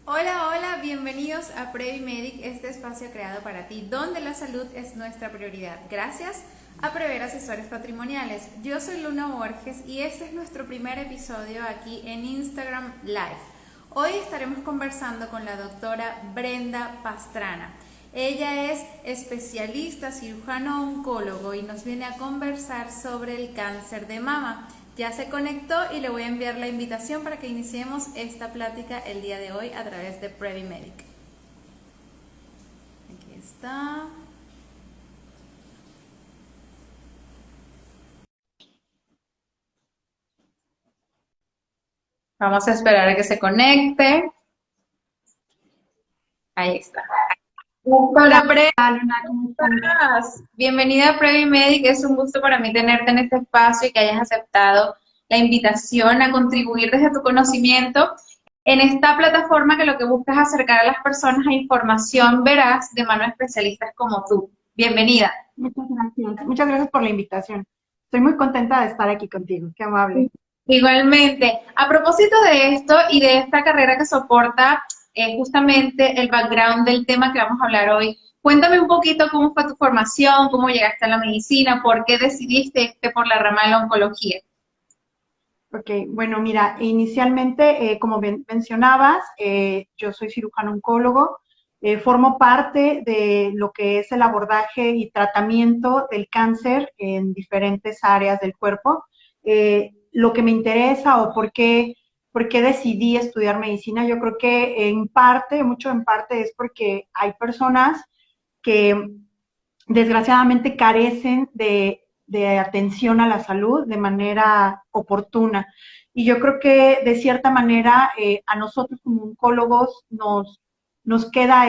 Hola, hola, bienvenidos a Previmedic, este espacio creado para ti, donde la salud es nuestra prioridad. Gracias a Prever Asesores Patrimoniales. Yo soy Luna Borges y este es nuestro primer episodio aquí en Instagram Live. Hoy estaremos conversando con la doctora Brenda Pastrana. Ella es especialista cirujano oncólogo y nos viene a conversar sobre el cáncer de mama. Ya se conectó y le voy a enviar la invitación para que iniciemos esta plática el día de hoy a través de Previmedic. Aquí está. Vamos a esperar a que se conecte. Ahí está. Hola, Doctora Brenda, Luna, ¿cómo estás? bienvenida a Previmedic. Es un gusto para mí tenerte en este espacio y que hayas aceptado la invitación a contribuir desde tu conocimiento en esta plataforma que lo que busca es acercar a las personas a información veraz de mano de especialistas como tú. Bienvenida. Muchas gracias. Muchas gracias por la invitación. Estoy muy contenta de estar aquí contigo. Qué amable. Igualmente, a propósito de esto y de esta carrera que soporta justamente el background del tema que vamos a hablar hoy, cuéntame un poquito cómo fue tu formación, cómo llegaste a la medicina, por qué decidiste irte por la rama de la oncología. Ok, bueno, mira, inicialmente, como bien mencionabas, yo soy cirujano oncólogo, formo parte de lo que es el abordaje y tratamiento del cáncer en diferentes áreas del cuerpo. Lo que me interesa o por qué decidí estudiar medicina, yo creo que en parte, mucho en parte, es porque hay personas que desgraciadamente carecen de atención a la salud de manera oportuna. Y yo creo que de cierta manera a nosotros como oncólogos nos queda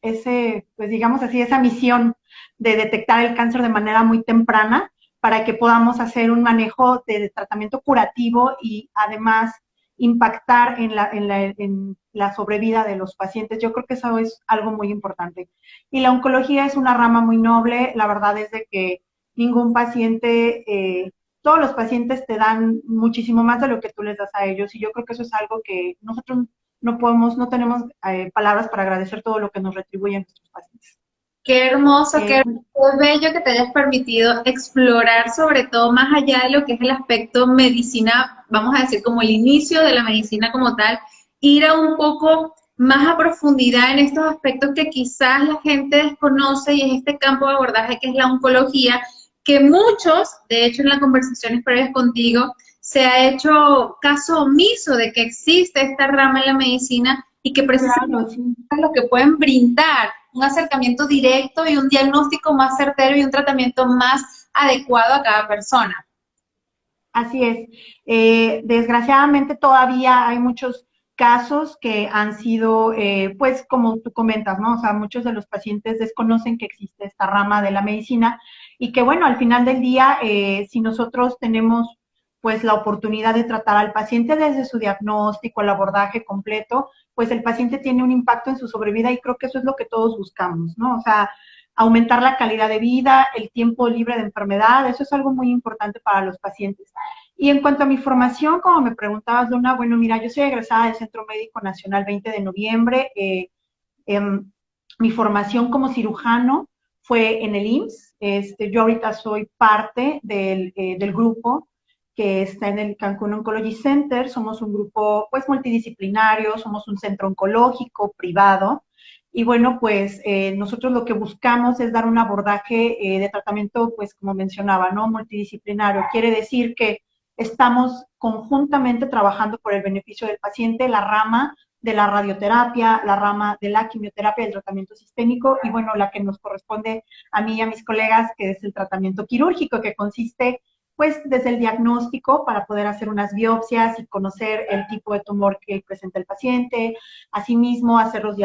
pues digamos así, esa misión de detectar el cáncer de manera muy temprana para que podamos hacer un manejo de tratamiento curativo y además impactar en la sobrevida de los pacientes. Yo creo que eso es algo muy importante. Y la oncología es una rama muy noble. La verdad es de que ningún paciente, todos los pacientes te dan muchísimo más de lo que tú les das a ellos. Y yo creo que eso es algo que nosotros no tenemos palabras para agradecer todo lo que nos retribuyen nuestros pacientes. Qué hermoso, Eh, qué bello que te hayas permitido explorar sobre todo más allá de lo que es el aspecto medicina, vamos a decir como el inicio de la medicina como tal, ir a un poco más a profundidad en estos aspectos que quizás la gente desconoce y en este campo de abordaje que es la oncología, que muchos, de hecho en las conversaciones previas contigo, se ha hecho caso omiso de que existe esta rama en la medicina y que precisamente claro, sí. lo que pueden brindar un acercamiento directo y un diagnóstico más certero y un tratamiento más adecuado a cada persona. Así es. Desgraciadamente todavía hay muchos casos que han sido, pues como tú comentas, ¿no? O sea, muchos de los pacientes desconocen que existe esta rama de la medicina y que, bueno, al final del día, si nosotros tenemos pues la oportunidad de tratar al paciente desde su diagnóstico, el abordaje completo, pues el paciente tiene un impacto en su sobrevida y creo que eso es lo que todos buscamos, ¿no? O sea, aumentar la calidad de vida, el tiempo libre de enfermedad, eso es algo muy importante para los pacientes. Y en cuanto a mi formación, como me preguntabas, Luna, bueno, mira, yo soy egresada del Centro Médico Nacional 20 de noviembre. Eh, Mi formación como cirujano fue en el IMSS. Yo ahorita soy parte del grupo que está en el Cancún Oncology Center. Somos un grupo pues multidisciplinario, somos un centro oncológico privado. Y bueno, pues nosotros lo que buscamos es dar un abordaje de tratamiento, pues como mencionaba, ¿no? Multidisciplinario. Quiere decir que estamos conjuntamente trabajando por el beneficio del paciente, la rama de la radioterapia, la rama de la quimioterapia y el tratamiento sistémico, y bueno, la que nos corresponde a mí y a mis colegas, que es el tratamiento quirúrgico, que consiste pues desde el diagnóstico para poder hacer unas biopsias y conocer el tipo de tumor que presenta el paciente, asimismo hacer los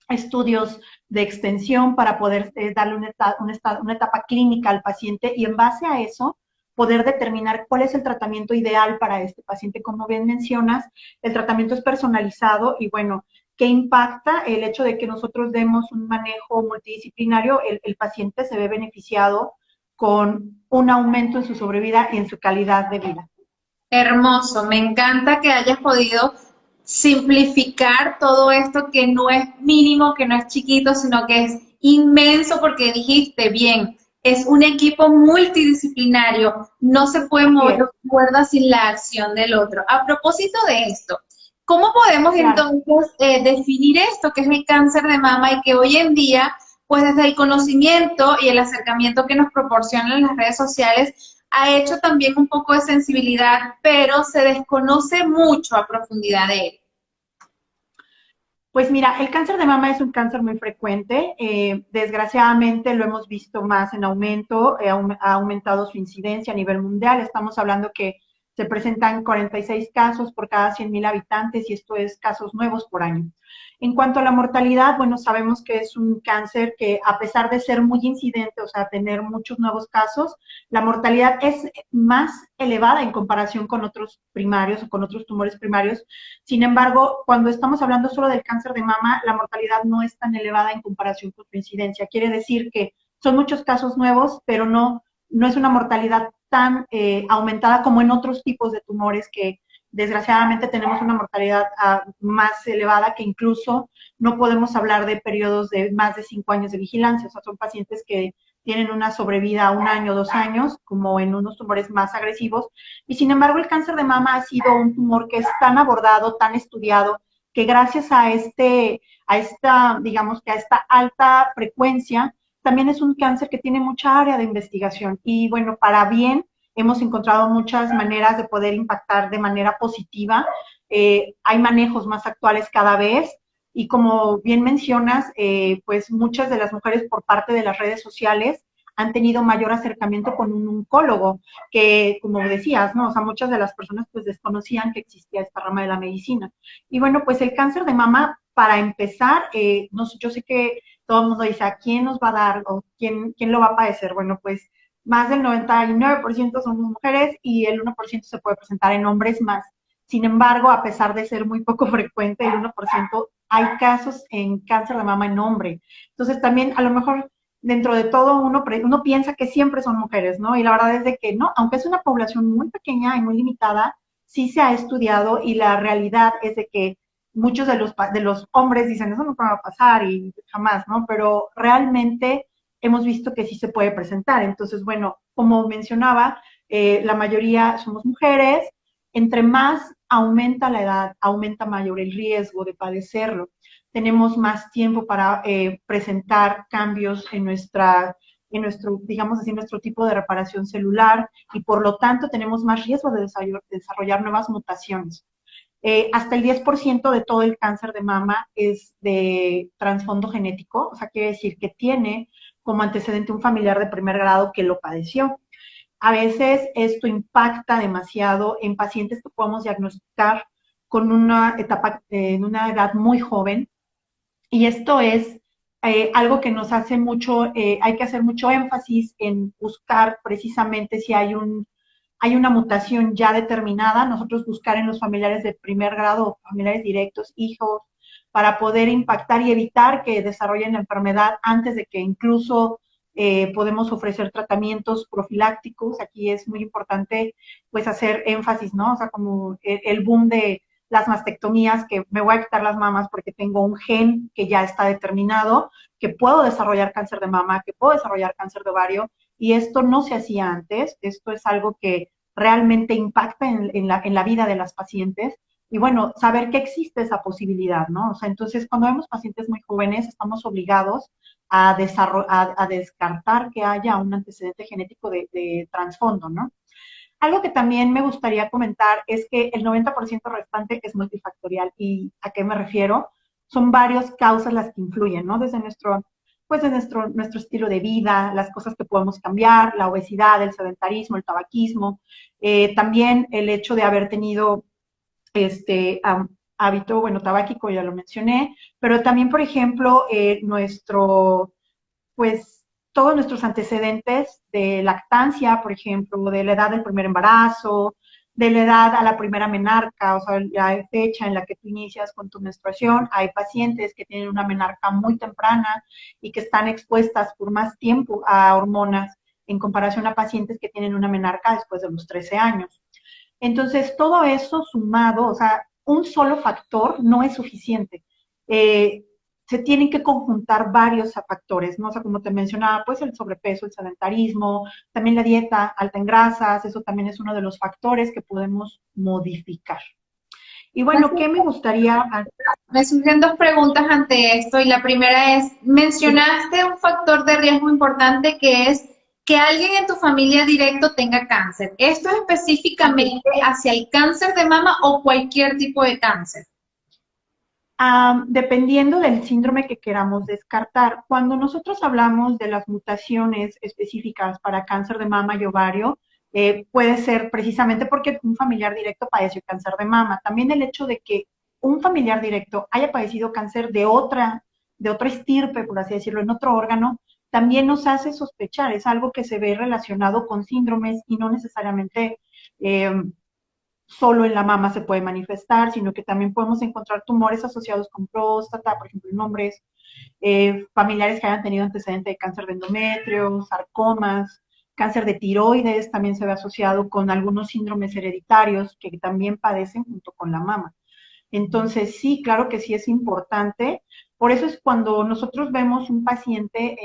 estudios de extensión para poder darle una etapa clínica al paciente y en base a eso poder determinar cuál es el tratamiento ideal para este paciente. Como bien mencionas, el tratamiento es personalizado y bueno, ¿qué impacta el hecho de que nosotros demos un manejo multidisciplinario? El paciente se ve beneficiado con un aumento en su sobrevida y en su calidad de vida. Hermoso, me encanta que hayas podido simplificar todo esto que no es mínimo, que no es chiquito, sino que es inmenso porque dijiste bien, es un equipo multidisciplinario, no se puede Así mover es, cuerda sin la acción del otro. A propósito de esto, ¿cómo podemos claro. entonces definir esto que es el cáncer de mama y que hoy en día, pues desde el conocimiento y el acercamiento que nos proporcionan las redes sociales, ha hecho también un poco de sensibilidad, pero se desconoce mucho a profundidad de él? Pues mira, el cáncer de mama es un cáncer muy frecuente. Desgraciadamente lo hemos visto más en aumento, ha aumentado su incidencia a nivel mundial. Estamos hablando que se presentan 46 casos por cada 100.000 habitantes y esto es casos nuevos por año. En cuanto a la mortalidad, bueno, sabemos que es un cáncer que a pesar de ser muy incidente, o sea, tener muchos nuevos casos, la mortalidad es más elevada en comparación con otros primarios o con otros tumores primarios. Sin embargo, cuando estamos hablando solo del cáncer de mama, la mortalidad no es tan elevada en comparación con su incidencia. Quiere decir que son muchos casos nuevos, pero no es una mortalidad tan aumentada como en otros tipos de tumores que desgraciadamente tenemos una mortalidad más elevada, que incluso no podemos hablar de periodos de más de 5 años de vigilancia. O sea, son pacientes que tienen una sobrevida a 1 año, 2 años, como en unos tumores más agresivos. Y sin embargo, el cáncer de mama ha sido un tumor que es tan abordado, tan estudiado, que gracias digamos que a esta alta frecuencia, también es un cáncer que tiene mucha área de investigación. Y bueno, para bien, hemos encontrado muchas maneras de poder impactar de manera positiva. Hay manejos más actuales cada vez. Y como bien mencionas, pues muchas de las mujeres por parte de las redes sociales han tenido mayor acercamiento con un oncólogo, que como decías, ¿no? O sea, muchas de las personas pues desconocían que existía esta rama de la medicina. Y bueno, pues el cáncer de mama, para empezar, no, yo sé que todo el mundo dice, ¿a quién nos va a dar o quién lo va a padecer? Bueno, pues más del 99% somos mujeres y el 1% se puede presentar en hombres más. Sin embargo, a pesar de ser muy poco frecuente, el 1% hay casos en cáncer de mama en hombre. Entonces también a lo mejor dentro de todo uno piensa que siempre son mujeres, ¿no? Y la verdad es de que no, aunque es una población muy pequeña y muy limitada, sí se ha estudiado y la realidad es de que muchos de los hombres dicen, eso no va a pasar y jamás, ¿no? Pero realmente hemos visto que sí se puede presentar. Entonces, bueno, como mencionaba, la mayoría somos mujeres. Entre más aumenta la edad, aumenta mayor el riesgo de padecerlo. Tenemos más tiempo para presentar cambios en nuestro, digamos así, nuestro tipo de reparación celular y por lo tanto tenemos más riesgo de desarrollar nuevas mutaciones. Hasta el 10% de todo el cáncer de mama es de trasfondo genético, o sea, quiere decir que tiene como antecedente un familiar de primer grado que lo padeció. A veces esto impacta demasiado en pacientes que podemos diagnosticar con una etapa, en una edad muy joven, y esto es algo que nos hace mucho, hay que hacer mucho énfasis en buscar precisamente si hay una mutación ya determinada, nosotros buscar en los familiares de primer grado o familiares directos, hijos, para poder impactar y evitar que desarrollen la enfermedad antes de que incluso podemos ofrecer tratamientos profilácticos. Aquí es muy importante pues hacer énfasis, ¿no? O sea, como el boom de las mastectomías, que me voy a quitar las mamas porque tengo un gen que ya está determinado, que puedo desarrollar cáncer de mama, que puedo desarrollar cáncer de ovario, y esto no se hacía antes. Esto es algo que realmente impacta en la vida de las pacientes. Y bueno, saber que existe esa posibilidad, ¿no? O sea, entonces cuando vemos pacientes muy jóvenes, estamos obligados a descartar que haya un antecedente genético de trasfondo, ¿no? Algo que también me gustaría comentar es que el 90% restante es multifactorial. ¿Y a qué me refiero? Son varias causas las que influyen, ¿no? Desde nuestro estilo de vida, las cosas que podemos cambiar, la obesidad, el sedentarismo, el tabaquismo, también el hecho de haber tenido hábito, bueno, tabáquico, ya lo mencioné, pero también, por ejemplo, pues todos nuestros antecedentes de lactancia, por ejemplo, de la edad del primer embarazo, de la edad a la primera menarca, o sea, la fecha en la que tú inicias con tu menstruación. Hay pacientes que tienen una menarca muy temprana y que están expuestas por más tiempo a hormonas en comparación a pacientes que tienen una menarca después de los 13 años. Entonces, todo eso sumado, o sea, un solo factor no es suficiente. Se tienen que conjuntar varios factores, ¿no? O sea, como te mencionaba, pues el sobrepeso, el sedentarismo, también la dieta alta en grasas, eso también es uno de los factores que podemos modificar. Y bueno, ¿qué me gustaría? Me surgen dos preguntas ante esto y la primera es, mencionaste un factor de riesgo importante que es que alguien en tu familia directo tenga cáncer. ¿Esto es específicamente hacia el cáncer de mama o cualquier tipo de cáncer? Dependiendo del síndrome que queramos descartar. Cuando nosotros hablamos de las mutaciones específicas para cáncer de mama y ovario, puede ser precisamente porque un familiar directo padeció cáncer de mama. También el hecho de que un familiar directo haya padecido cáncer de otra estirpe, por así decirlo, en otro órgano, también nos hace sospechar. Es algo que se ve relacionado con síndromes y no necesariamente solo en la mama se puede manifestar, sino que también podemos encontrar tumores asociados con próstata, por ejemplo, en hombres, familiares que hayan tenido antecedente de cáncer de endometrio, sarcomas, cáncer de tiroides, también se ve asociado con algunos síndromes hereditarios que también padecen junto con la mama. Entonces, sí, claro que sí es importante. Por eso es cuando nosotros vemos un paciente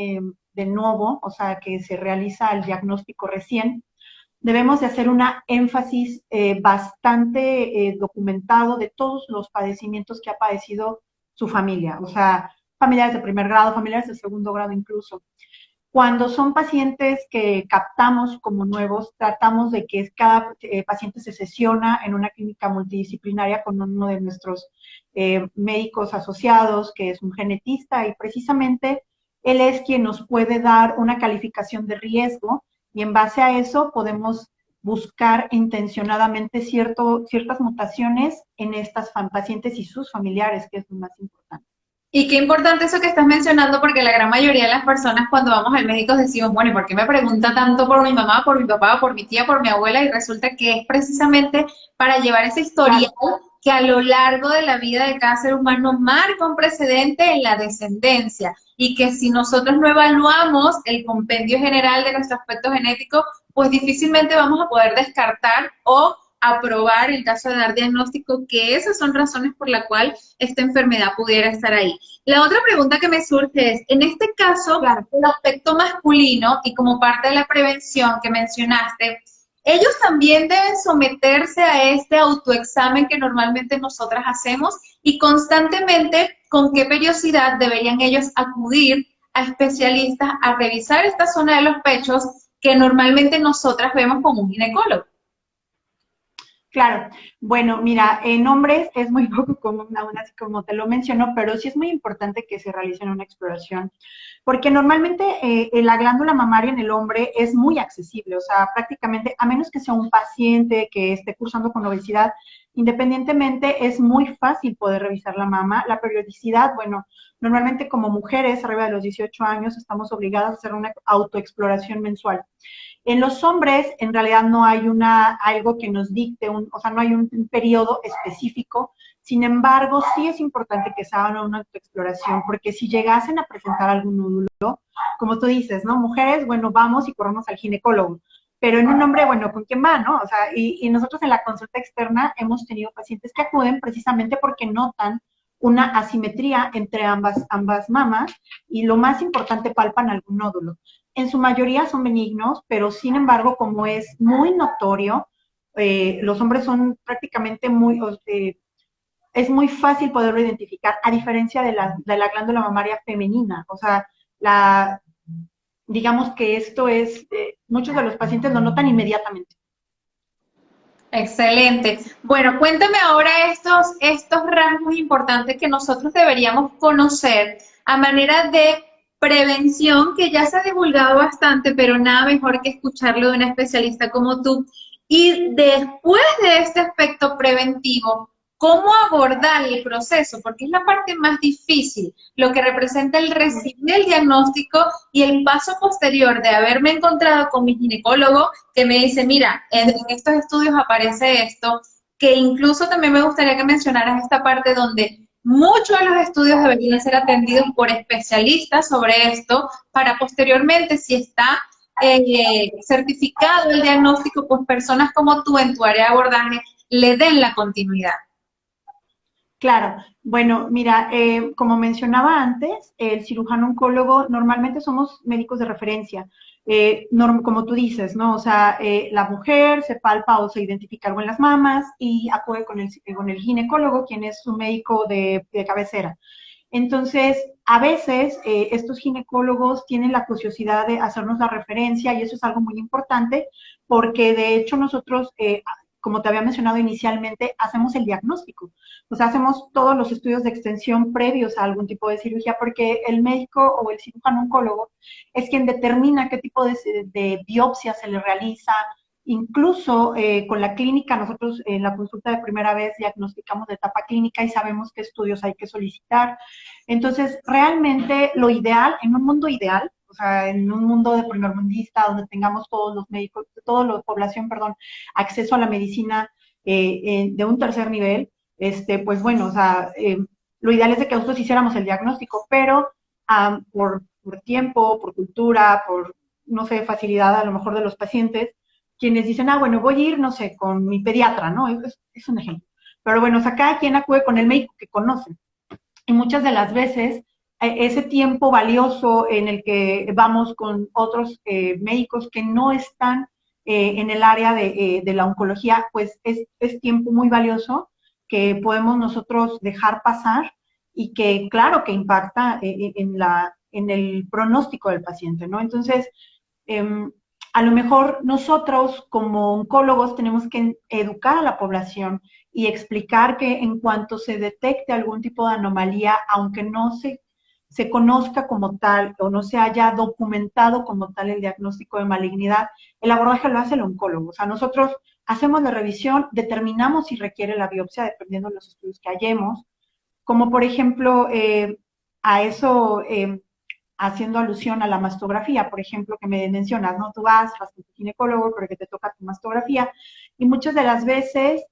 de nuevo, o sea, que se realiza el diagnóstico recién, debemos de hacer una énfasis bastante documentado de todos los padecimientos que ha padecido su familia, o sea, familiares de primer grado, familiares de segundo grado incluso. Cuando son pacientes que captamos como nuevos, tratamos de que cada paciente se sesiona en una clínica multidisciplinaria con uno de nuestros médicos asociados, que es un genetista, y precisamente él es quien nos puede dar una calificación de riesgo y en base a eso podemos buscar intencionadamente ciertas mutaciones en estas pacientes y sus familiares, que es lo más importante. Y qué importante eso que estás mencionando, porque la gran mayoría de las personas cuando vamos al médico decimos, bueno, ¿y por qué me pregunta tanto por mi mamá, por mi papá, por mi tía, por mi abuela? Y resulta que es precisamente para llevar ese historial que a lo largo de la vida de cada ser humano marca un precedente en la descendencia y que si nosotros no evaluamos el compendio general de nuestro aspecto genético, pues difícilmente vamos a poder descartar o aprobar en caso de dar diagnóstico que esas son razones por la cual esta enfermedad pudiera estar ahí. La otra pregunta que me surge es, en este caso, el aspecto masculino y como parte de la prevención que mencionaste, ellos también deben someterse a este autoexamen que normalmente nosotras hacemos y constantemente, ¿con qué periodicidad deberían ellos acudir a especialistas a revisar esta zona de los pechos que normalmente nosotras vemos como un ginecólogo? Claro, bueno, mira, en hombres es muy poco común, aún así como te lo menciono, pero sí es muy importante que se realice una exploración, porque normalmente la glándula mamaria en el hombre es muy accesible, o sea, prácticamente, a menos que sea un paciente que esté cursando con obesidad, independientemente es muy fácil poder revisar la mama. La periodicidad, bueno, normalmente como mujeres arriba de los 18 años estamos obligadas a hacer una autoexploración mensual. En los hombres, en realidad no hay algo que nos dicte, o sea, no hay un periodo específico. Sin embargo, sí es importante que se hagan una autoexploración, porque si llegasen a presentar algún nódulo, como tú dices, ¿no? Mujeres, bueno, vamos y corremos al ginecólogo. Pero en un hombre, bueno, ¿con quién va, no? O sea, y nosotros en la consulta externa hemos tenido pacientes que acuden precisamente porque notan una asimetría entre ambas mamas y lo más importante, palpan algún nódulo. En su mayoría son benignos, pero sin embargo, como es muy notorio, los hombres son prácticamente es muy fácil poderlo identificar, a diferencia de la glándula mamaria femenina. O sea, digamos que esto es, muchos de los pacientes lo notan inmediatamente. Excelente. Bueno, cuéntame ahora estos rasgos importantes que nosotros deberíamos conocer a manera de prevención, que ya se ha divulgado bastante, pero nada mejor que escucharlo de una especialista como tú. Y después de este aspecto preventivo, ¿cómo abordar el proceso? Porque es la parte más difícil, lo que representa el recibir el diagnóstico y el paso posterior de haberme encontrado con mi ginecólogo que me dice, mira, en estos estudios aparece esto, que incluso también me gustaría que mencionaras esta parte donde muchos de los estudios deberían ser atendidos por especialistas sobre esto para posteriormente, si está certificado el diagnóstico, pues personas como tú en tu área de abordaje le den la continuidad. Claro, bueno, mira, como mencionaba antes, el cirujano oncólogo normalmente somos médicos de referencia, como tú dices, ¿no? O sea, la mujer se palpa o se identifica algo en las mamas y acude con el ginecólogo, quien es su médico de cabecera. Entonces, a veces estos ginecólogos tienen la curiosidad de hacernos la referencia y eso es algo muy importante porque de hecho nosotros, como te había mencionado inicialmente, hacemos el diagnóstico. O sea, hacemos todos los estudios de extensión previos a algún tipo de cirugía porque el médico o el cirujano oncólogo es quien determina qué tipo de biopsia se le realiza. Incluso con la clínica, nosotros en la consulta de primera vez diagnosticamos de etapa clínica y sabemos qué estudios hay que solicitar. Entonces, realmente lo ideal, en un mundo ideal, o sea, en un mundo de primermundista donde tengamos todos los médicos, toda la población, perdón, acceso a la medicina de un tercer nivel, pues bueno, o sea, lo ideal es de que nosotros hiciéramos el diagnóstico, pero por tiempo, por cultura, por, no sé, facilidad a lo mejor de los pacientes, quienes dicen, ah, bueno, voy a ir, no sé, con mi pediatra, ¿no? Es un ejemplo. Pero bueno, o sea, cada quien acude con el médico que conoce. Y muchas de las veces ese tiempo valioso en el que vamos con otros médicos que no están en el área de la oncología, pues es tiempo muy valioso que podemos nosotros dejar pasar y que claro que impacta en el pronóstico del paciente, ¿no? Entonces, eh, a lo mejor nosotros como oncólogos tenemos que educar a la población y explicar que en cuanto se detecte algún tipo de anomalía, aunque no se conozca como tal o no se haya documentado como tal el diagnóstico de malignidad, el abordaje lo hace el oncólogo. O sea, nosotros hacemos la revisión, determinamos si requiere la biopsia dependiendo de los estudios que hallemos, como por ejemplo, a eso, haciendo alusión a la mastografía, por ejemplo, que me mencionas, ¿no? Tú vas con tu ginecólogo porque te toca tu mastografía y muchas de las veces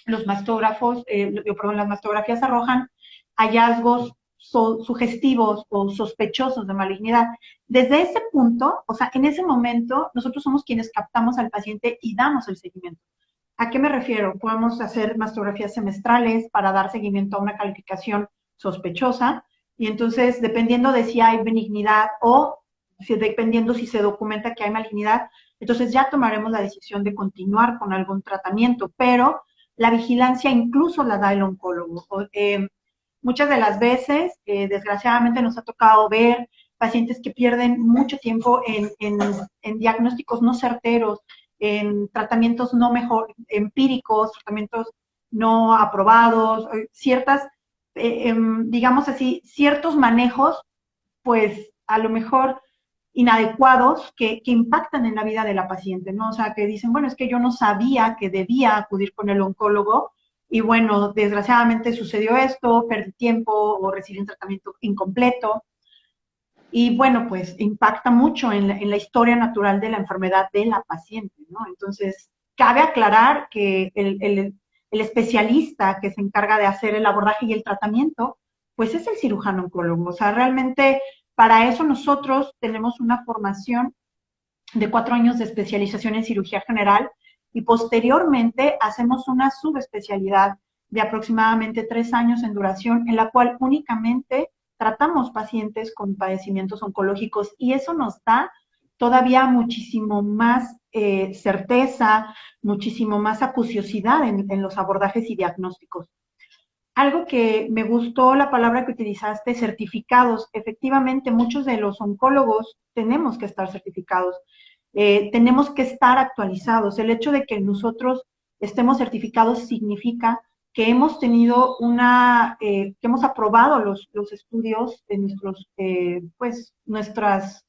los mastógrafos, perdón, las mastografías arrojan hallazgos sugestivos o sospechosos de malignidad. Desde ese punto, o sea, en ese momento, nosotros somos quienes captamos al paciente y damos el seguimiento. ¿A qué me refiero? Podemos hacer mastografías semestrales para dar seguimiento a una calificación sospechosa y entonces, dependiendo de si hay benignidad o dependiendo si se documenta que hay malignidad, entonces ya tomaremos la decisión de continuar con algún tratamiento, pero la vigilancia incluso la da el oncólogo. Muchas de las veces, desgraciadamente, nos ha tocado ver pacientes que pierden mucho tiempo en diagnósticos no certeros, en tratamientos no mejor empíricos, tratamientos no aprobados, ciertas, digamos así, ciertos manejos, pues a lo mejor inadecuados que impactan en la vida de la paciente, ¿no? O sea, que dicen, bueno, es que yo no sabía que debía acudir con el oncólogo y bueno, desgraciadamente sucedió esto, perdí tiempo o recibí un tratamiento incompleto. Y bueno, pues impacta mucho en la historia natural de la enfermedad de la paciente, ¿no? Entonces, cabe aclarar que el especialista que se encarga de hacer el abordaje y el tratamiento, pues es el cirujano oncólogo. O sea, realmente para eso nosotros tenemos una formación de 4 años de especialización en cirugía general y posteriormente hacemos una subespecialidad de aproximadamente 3 años en duración, en la cual únicamente tratamos pacientes con padecimientos oncológicos y eso nos da todavía muchísimo más certeza, muchísimo más acuciosidad en los abordajes y diagnósticos. Algo que me gustó la palabra que utilizaste, certificados. Efectivamente, muchos de los oncólogos tenemos que estar certificados, tenemos que estar actualizados. El hecho de que nosotros estemos certificados significa que hemos tenido que hemos aprobado los estudios de nuestras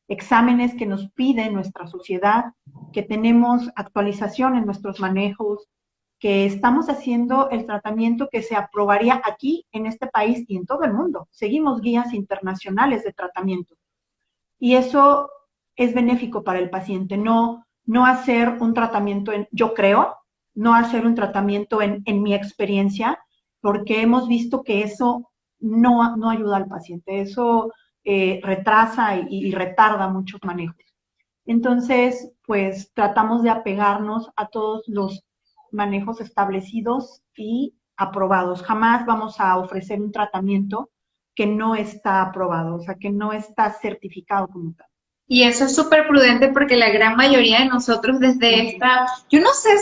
exámenes que nos pide nuestra sociedad, que tenemos actualización en nuestros manejos, que estamos haciendo el tratamiento que se aprobaría aquí en este país y en todo el mundo. Seguimos guías internacionales de tratamiento. Y eso es benéfico para el paciente, no hacer un tratamiento yo creo, no hacer un tratamiento en mi experiencia, porque hemos visto que eso no ayuda al paciente, eso retrasa y retarda muchos manejos. Entonces, pues tratamos de apegarnos a todos los manejos establecidos y aprobados. Jamás vamos a ofrecer un tratamiento que no está aprobado, o sea, que no está certificado como tal. Y eso es súper prudente porque la gran mayoría de nosotros desde esta, yo no sé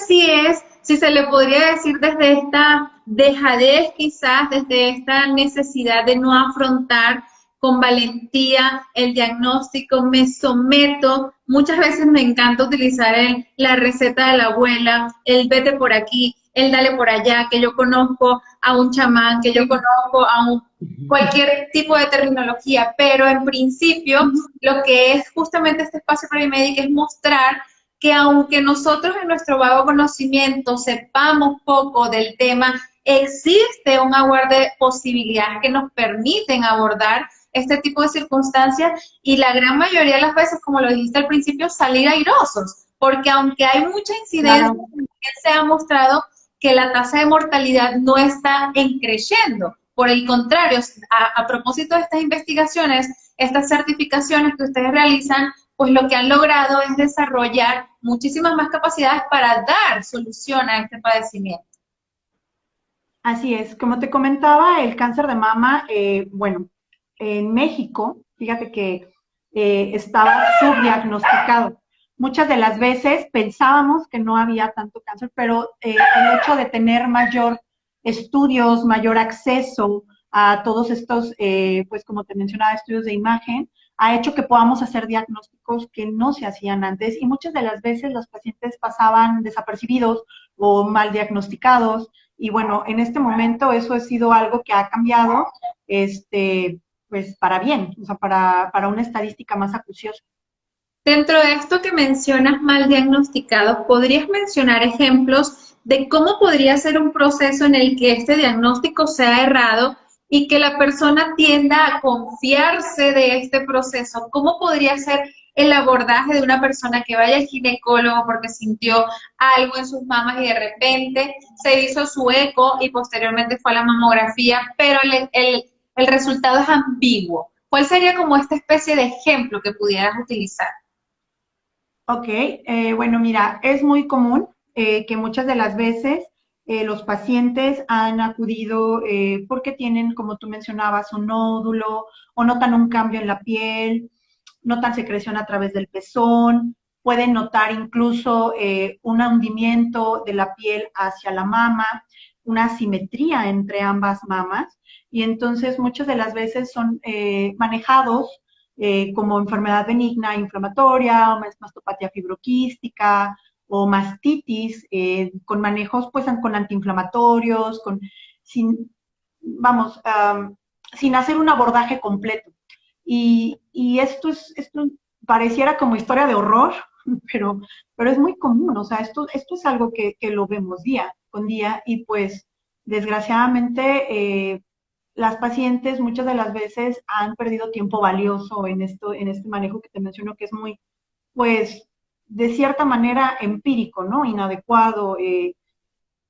si se le podría decir desde esta dejadez quizás, desde esta necesidad de no afrontar con valentía el diagnóstico, me someto, muchas veces me encanta utilizar la receta de la abuela, el vete por aquí, el dale por allá, que yo conozco a un chamán, que yo conozco a cualquier tipo de terminología, pero en principio lo que es justamente este espacio Previmédica es mostrar que aunque nosotros en nuestro vago conocimiento sepamos poco del tema, existe un aguar de posibilidades que nos permiten abordar este tipo de circunstancias y la gran mayoría de las veces, como lo dijiste al principio, salir airosos, porque aunque hay mucha incidencia, se ha mostrado que la tasa de mortalidad no está creciendo. Por el contrario, a propósito de estas investigaciones, estas certificaciones que ustedes realizan, pues lo que han logrado es desarrollar muchísimas más capacidades para dar solución a este padecimiento. Así es, como te comentaba, el cáncer de mama, bueno, en México, fíjate que estaba subdiagnosticado. Muchas de las veces pensábamos que no había tanto cáncer, pero el hecho de tener mayor estudios, mayor acceso a todos estos, pues como te mencionaba, estudios de imagen, ha hecho que podamos hacer diagnósticos que no se hacían antes y muchas de las veces los pacientes pasaban desapercibidos o mal diagnosticados y bueno, en este momento eso ha sido algo que ha cambiado, pues para bien, o sea, para una estadística más acuciosa. Dentro de esto que mencionas mal diagnosticados, ¿podrías mencionar ejemplos de cómo podría ser un proceso en el que este diagnóstico sea errado y que la persona tienda a confiarse de este proceso? ¿Cómo podría ser el abordaje de una persona que vaya al ginecólogo porque sintió algo en sus mamas y de repente se hizo su eco y posteriormente fue a la mamografía, pero el resultado es ambiguo? ¿Cuál sería como esta especie de ejemplo que pudieras utilizar? Ok, bueno, mira, es muy común que muchas de las veces los pacientes han acudido porque tienen, como tú mencionabas, un nódulo o notan un cambio en la piel, notan secreción a través del pezón, pueden notar incluso un hundimiento de la piel hacia la mama, una asimetría entre ambas mamas, y entonces muchas de las veces son manejados como enfermedad benigna inflamatoria, o mastopatía fibroquística, o mastitis, con manejos pues con antiinflamatorios, sin, vamos, sin hacer un abordaje completo. Y esto pareciera como historia de horror, pero es muy común, o sea, esto es algo que lo vemos día con día y pues desgraciadamente las pacientes muchas de las veces han perdido tiempo valioso en este manejo que te menciono que es muy, pues, de cierta manera empírico, ¿no? Inadecuado.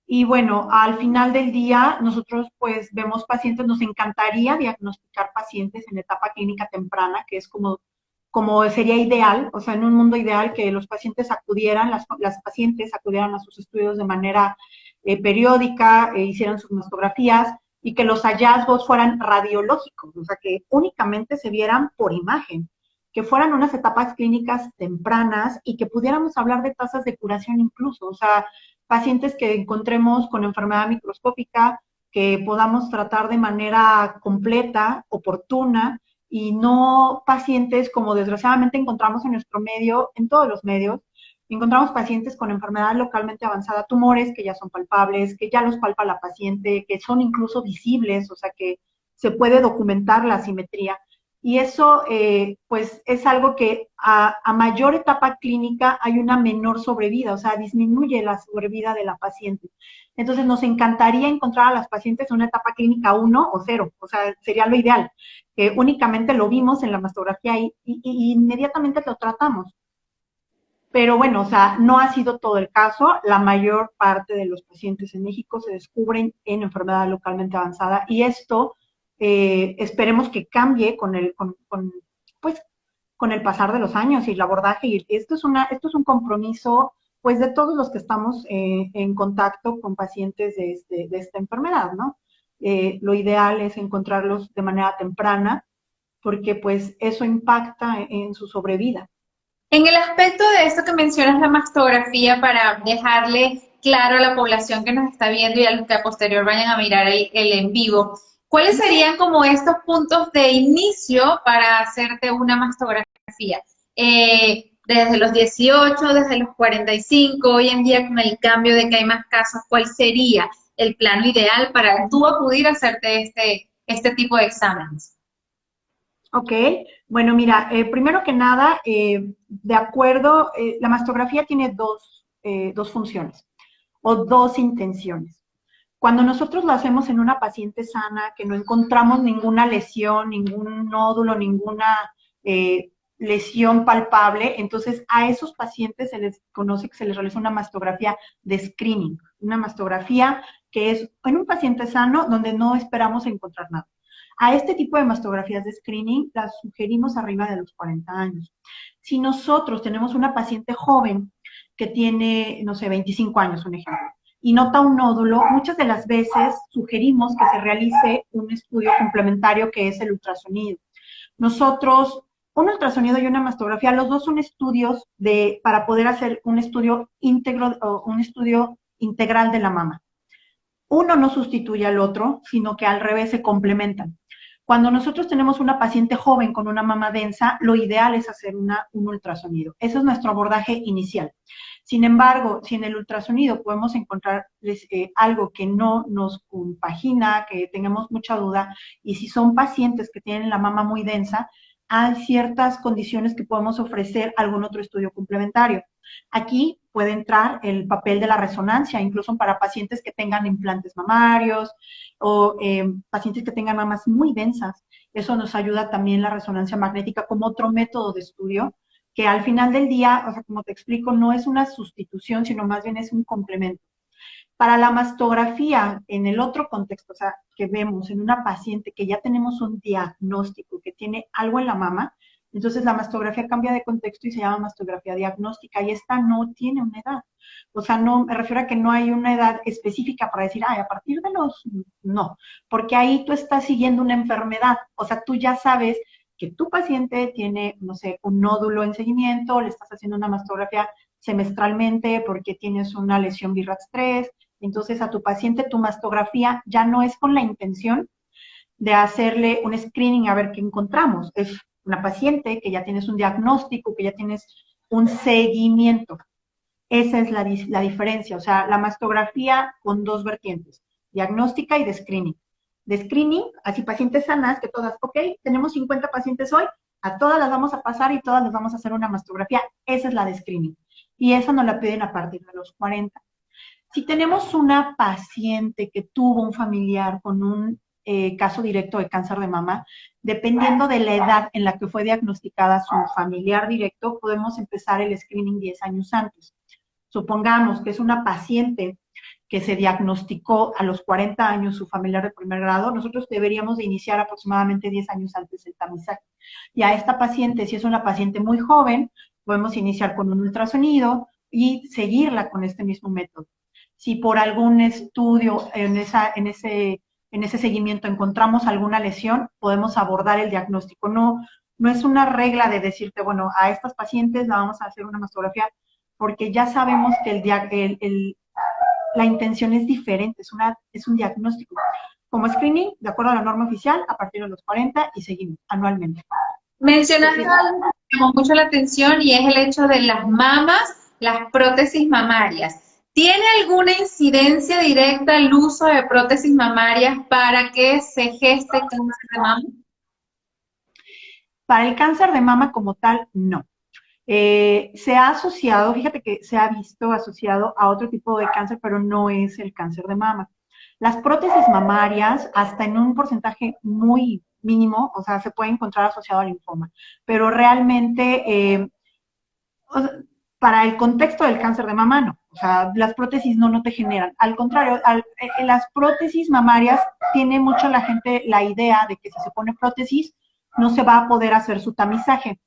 Y bueno, al final del día, nosotros pues vemos pacientes, nos encantaría diagnosticar pacientes en etapa clínica temprana, que es como sería ideal, o sea, en un mundo ideal que los pacientes acudieran, las pacientes acudieran a sus estudios de manera periódica, hicieran sus mastografías y que los hallazgos fueran radiológicos, o sea, que únicamente se vieran por imagen, que fueran unas etapas clínicas tempranas y que pudiéramos hablar de tasas de curación incluso, o sea, pacientes que encontremos con enfermedad microscópica, que podamos tratar de manera completa, oportuna, y no pacientes como desgraciadamente encontramos en nuestro medio, en todos los medios, encontramos pacientes con enfermedad localmente avanzada, tumores que ya son palpables, que ya los palpa la paciente, que son incluso visibles, o sea que se puede documentar la asimetría. Y eso, pues, es algo que a mayor etapa clínica hay una menor sobrevida, o sea, disminuye la sobrevida de la paciente. Entonces, nos encantaría encontrar a las pacientes en una etapa clínica 1 o 0, o sea, sería lo ideal, que únicamente lo vimos en la mastografía y inmediatamente lo tratamos. Pero bueno, o sea, no ha sido todo el caso. La mayor parte de los pacientes en México se descubren en enfermedad localmente avanzada y esto esperemos que cambie pues, con el pasar de los años y el abordaje. Y esto es un compromiso pues de todos los que estamos en contacto con pacientes de esta enfermedad, ¿no? Lo ideal es encontrarlos de manera temprana, porque pues eso impacta en su sobrevida. En el aspecto de esto que mencionas, la mastografía, para dejarle claro a la población que nos está viendo y a los que a posterior vayan a mirar el en vivo, ¿cuáles serían como estos puntos de inicio para hacerte una mastografía? Desde los 18, desde los 45, hoy en día con el cambio de que hay más casos, ¿cuál sería el plano ideal para tú acudir a hacerte este tipo de exámenes? Ok, bueno, mira, primero que nada, de acuerdo, la mastografía tiene dos funciones o dos intenciones. Cuando nosotros lo hacemos en una paciente sana, que no encontramos ninguna lesión, ningún nódulo, ninguna lesión palpable, entonces a esos pacientes se les conoce que se les realiza una mastografía de screening, una mastografía que es en un paciente sano donde no esperamos encontrar nada. A este tipo de mastografías de screening las sugerimos arriba de los 40 años. Si nosotros tenemos una paciente joven que tiene, no sé, 25 años, un ejemplo, y nota un nódulo, muchas de las veces sugerimos que se realice un estudio complementario que es el ultrasonido. Nosotros, un ultrasonido y una mastografía, los dos son estudios para poder hacer un estudio íntegro o un estudio integral de la mama. Uno no sustituye al otro, sino que al revés se complementan. Cuando nosotros tenemos una paciente joven con una mama densa, lo ideal es hacer un ultrasonido. Ese es nuestro abordaje inicial. Sin embargo, si en el ultrasonido podemos encontrar algo que no nos compagina, que tengamos mucha duda, y si son pacientes que tienen la mama muy densa, hay ciertas condiciones que podemos ofrecer algún otro estudio complementario. Aquí puede entrar el papel de la resonancia, incluso para pacientes que tengan implantes mamarios o pacientes que tengan mamas muy densas. Eso nos ayuda también la resonancia magnética como otro método de estudio, que al final del día, o sea, como te explico, no es una sustitución, sino más bien es un complemento. Para la mastografía, en el otro contexto, o sea, que vemos en una paciente que ya tenemos un diagnóstico, que tiene algo en la mama, entonces la mastografía cambia de contexto y se llama mastografía diagnóstica, y esta no tiene una edad. O sea, no, me refiero a que no hay una edad específica para decir, ay, a partir de los... No, porque ahí tú estás siguiendo una enfermedad. O sea, tú ya sabes que tu paciente tiene, no sé, un nódulo en seguimiento, le estás haciendo una mastografía semestralmente porque tienes una lesión BRAF3. Entonces, a tu paciente, tu mastografía ya no es con la intención de hacerle un screening a ver qué encontramos. Es una paciente que ya tienes un diagnóstico, que ya tienes un seguimiento. Esa es la diferencia. O sea, la mastografía con dos vertientes, diagnóstica y de screening. De screening, así pacientes sanas, que todas, ok, tenemos 50 pacientes hoy, a todas las vamos a pasar y todas les vamos a hacer una mastografía. Esa es la de screening. Y esa nos la piden a partir de los 40. Si tenemos una paciente que tuvo un familiar con un caso directo de cáncer de mama, dependiendo de la edad en la que fue diagnosticada su familiar directo, podemos empezar el screening 10 años antes. Supongamos que es una paciente que se diagnosticó a los 40 años su familiar de primer grado, nosotros deberíamos de iniciar aproximadamente 10 años antes el tamizaje. Y a esta paciente, si es una paciente muy joven, podemos iniciar con un ultrasonido y seguirla con este mismo método. Si por algún estudio en ese seguimiento encontramos alguna lesión, podemos abordar el diagnóstico. No es una regla de decirte, bueno, a estas pacientes la vamos a hacer una mastografía, porque ya sabemos que la intención es diferente, es un diagnóstico. Como screening, de acuerdo a la norma oficial, a partir de los 40 y seguimos anualmente. Mencionaste algo que me llamó mucho la atención y es el hecho de las mamas, las prótesis mamarias. ¿Tiene alguna incidencia directa el uso de prótesis mamarias para que se geste cáncer de mama? Para el cáncer de mama como tal, no. Se ha asociado, fíjate que se ha visto asociado a otro tipo de cáncer, pero no es el cáncer de mama. Las prótesis mamarias, hasta en un porcentaje muy mínimo, o sea, se puede encontrar asociado al linfoma, pero realmente para el contexto del cáncer de mama no. O sea, las prótesis no te generan. Al contrario, las prótesis mamarias tiene mucho la gente la idea de que si se pone prótesis no se va a poder hacer su tamizaje.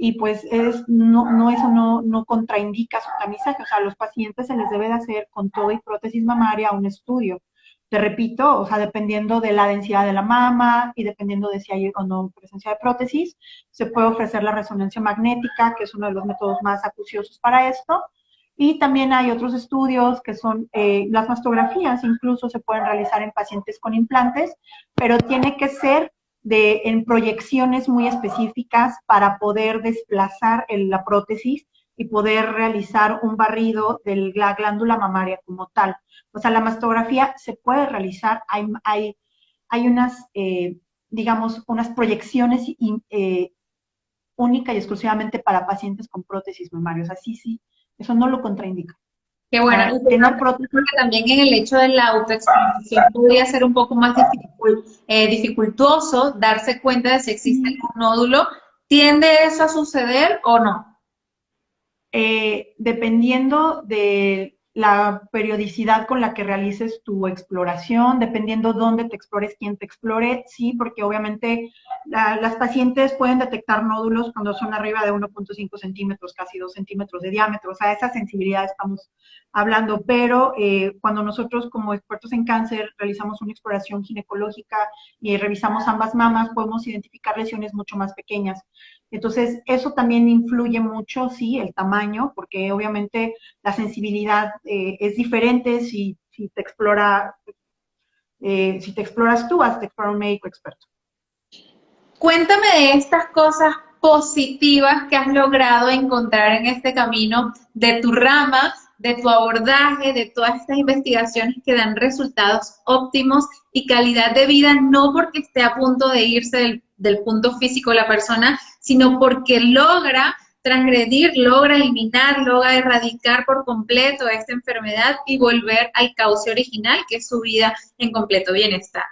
y pues eso no contraindica su tamizaje. O sea, a los pacientes se les debe de hacer con toda y prótesis mamaria un estudio. Te repito, o sea, dependiendo de la densidad de la mama y dependiendo de si hay o no presencia de prótesis, se puede ofrecer la resonancia magnética, que es uno de los métodos más acuciosos para esto. Y también hay otros estudios que son las mastografías, incluso se pueden realizar en pacientes con implantes, pero tiene que ser en proyecciones muy específicas para poder desplazar la prótesis y poder realizar un barrido de la glándula mamaria como tal. O sea, la mastografía se puede realizar, hay unas, digamos, unas proyecciones única y exclusivamente para pacientes con prótesis mamarias. Así sí, eso no lo contraindica. Qué bueno. Y Tener prótesis. creo que también en el hecho de la autoexploración podría ser un poco más dificultoso darse cuenta de si existe algún nódulo. ¿Tiende eso a suceder o no? Dependiendo de la periodicidad con la que realices tu exploración, dependiendo dónde te explores, quién te explore, sí, porque obviamente las pacientes pueden detectar nódulos cuando son arriba de 1.5 centímetros, casi 2 centímetros de diámetro, o sea, esa sensibilidad estamos hablando, pero cuando nosotros como expertos en cáncer realizamos una exploración ginecológica y revisamos ambas mamas, podemos identificar lesiones mucho más pequeñas. Entonces, eso también influye mucho, sí, el tamaño, porque obviamente la sensibilidad es diferente si te exploras tú, vas a explorar un médico experto. Cuéntame de estas cosas positivas que has logrado encontrar en este camino de tu rama, de tu abordaje, de todas estas investigaciones que dan resultados óptimos y calidad de vida, no porque esté a punto de irse del punto físico de la persona, sino porque logra transgredir, logra eliminar, logra erradicar por completo esta enfermedad y volver al cauce original, que es su vida en completo bienestar.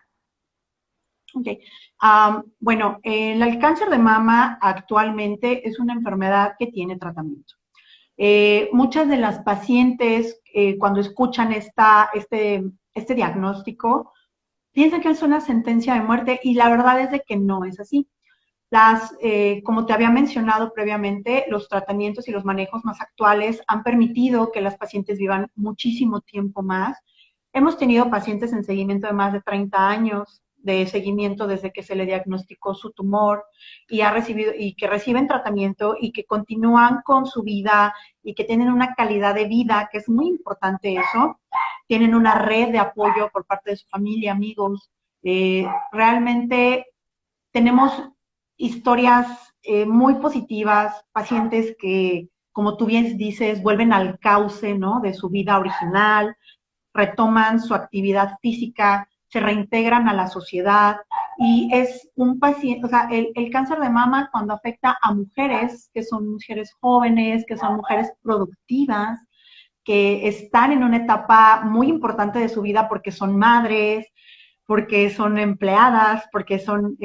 Okay. Bueno, el cáncer de mama actualmente es una enfermedad que tiene tratamiento. Muchas de las pacientes, cuando escuchan este diagnóstico, piensan que es una sentencia de muerte y la verdad es de que no es así. Como te había mencionado previamente, los tratamientos y los manejos más actuales han permitido que las pacientes vivan muchísimo tiempo más. Hemos tenido pacientes en seguimiento de más de 30 años de seguimiento desde que se le diagnosticó su tumor y que reciben tratamiento y que continúan con su vida y que tienen una calidad de vida, que es muy importante eso. Tienen una red de apoyo por parte de su familia, amigos. Realmente tenemos historias muy positivas, pacientes que, como tú bien dices, vuelven al cauce, ¿no?, de su vida original, retoman su actividad física, se reintegran a la sociedad y es un paciente, o sea, el cáncer de mama cuando afecta a mujeres, que son mujeres jóvenes, que son mujeres productivas, que están en una etapa muy importante de su vida porque son madres, porque son empleadas, porque son,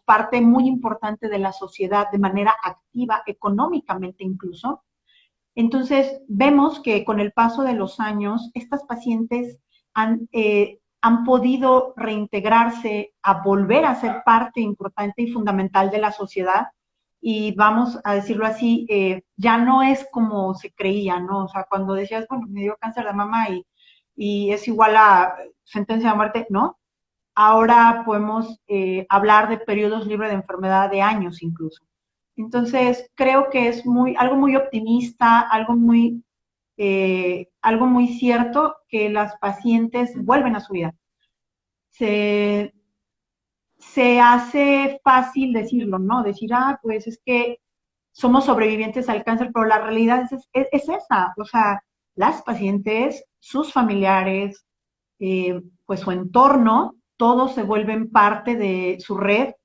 parte muy importante de la sociedad de manera activa, económicamente incluso. Entonces, vemos que con el paso de los años, estas pacientes han podido reintegrarse a volver a ser parte importante y fundamental de la sociedad y vamos a decirlo así, ya no es como se creía, ¿no? O sea, cuando decías, bueno, me dio cáncer de mama y es igual a sentencia de muerte, ¿no? Ahora podemos hablar de periodos libres de enfermedad de años incluso. Entonces, creo que es algo muy optimista, algo muy cierto, que las pacientes vuelven a su vida. Se hace fácil decirlo, ¿no? Decir, pues es que somos sobrevivientes al cáncer, pero la realidad es esa. O sea, las pacientes, sus familiares, pues su entorno, todos se vuelven parte de su red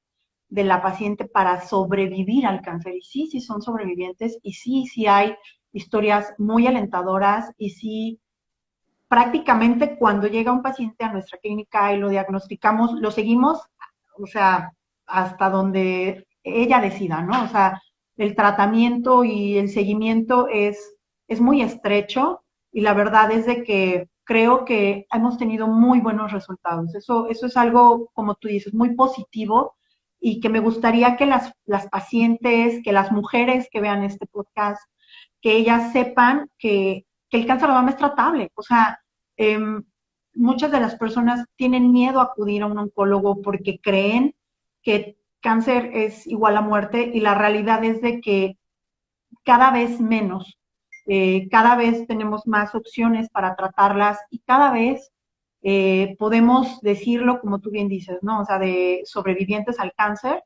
de la paciente para sobrevivir al cáncer. Y sí son sobrevivientes y sí hay historias muy alentadoras y sí, prácticamente cuando llega un paciente a nuestra clínica y lo diagnosticamos, lo seguimos, o sea, hasta donde ella decida, ¿no? O sea, el tratamiento y el seguimiento es muy estrecho y la verdad es de que creo que hemos tenido muy buenos resultados. Eso es algo, como tú dices, muy positivo y que me gustaría que las pacientes, que las mujeres que vean este podcast, que ellas sepan que el cáncer de mama es tratable. O sea, muchas de las personas tienen miedo a acudir a un oncólogo porque creen que cáncer es igual a muerte y la realidad es de que cada vez menos, cada vez tenemos más opciones para tratarlas y cada vez podemos decirlo como tú bien dices, ¿no? O sea, de sobrevivientes al cáncer.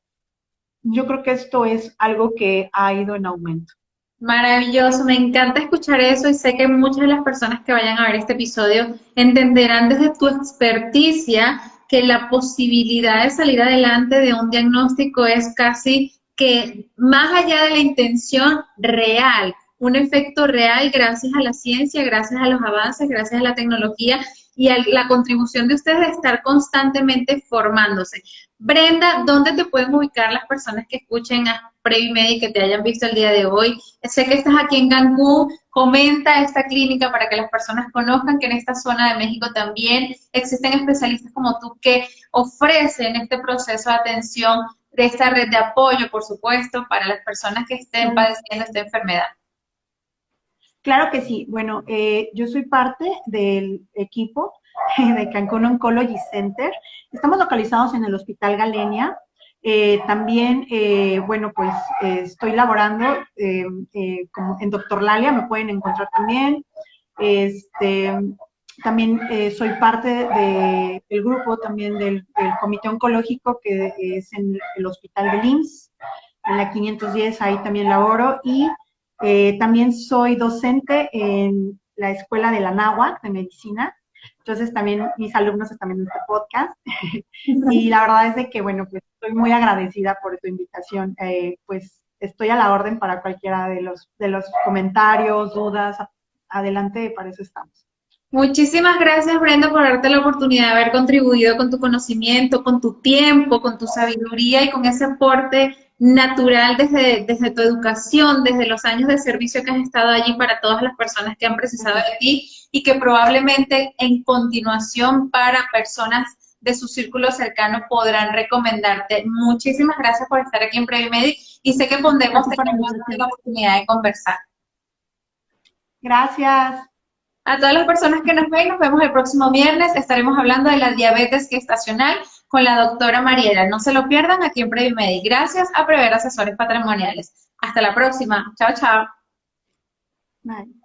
Yo creo que esto es algo que ha ido en aumento. Maravilloso, me encanta escuchar eso y sé que muchas de las personas que vayan a ver este episodio entenderán desde tu experticia que la posibilidad de salir adelante de un diagnóstico es casi que más allá de la intención real, un efecto real gracias a la ciencia, gracias a los avances, gracias a la tecnología y a la contribución de ustedes de estar constantemente formándose. Brenda, ¿dónde te pueden ubicar las personas que escuchen a Previmed y que te hayan visto el día de hoy? Sé que estás aquí en Cancún, comenta esta clínica para que las personas conozcan que en esta zona de México también existen especialistas como tú que ofrecen este proceso de atención de esta red de apoyo, por supuesto, para las personas que estén padeciendo esta enfermedad. Claro que sí. Bueno, yo soy parte del equipo de Cancún Oncology Center. Estamos localizados en el Hospital Galenia. También, bueno, pues estoy laborando como en Doctor Lalia, me pueden encontrar también. También soy parte del grupo también del Comité Oncológico, que es en el Hospital del IMSS, en la 510, ahí también laboro. Y también soy docente en la Escuela de la Náhuatl de Medicina. Entonces también mis alumnos están viendo este podcast. Y la verdad es de que, bueno, pues estoy muy agradecida por tu invitación. Pues estoy a la orden para cualquiera de los comentarios, dudas. Adelante, para eso estamos. Muchísimas gracias, Brenda, por darte la oportunidad de haber contribuido con tu conocimiento, con tu tiempo, con tu sabiduría y con ese aporte natural desde tu educación, desde los años de servicio que has estado allí para todas las personas que han precisado de ti y que probablemente en continuación para personas de su círculo cercano podrán recomendarte. Muchísimas gracias por estar aquí en Previmedic y sé que podemos tener la oportunidad de conversar. Gracias. A todas las personas que nos ven, nos vemos el próximo viernes. Estaremos hablando de la diabetes gestacional con la doctora Mariela. No se lo pierdan aquí en Previmedic. Gracias a Prever Asesores Patrimoniales. Hasta la próxima. Chao, chao. Bye.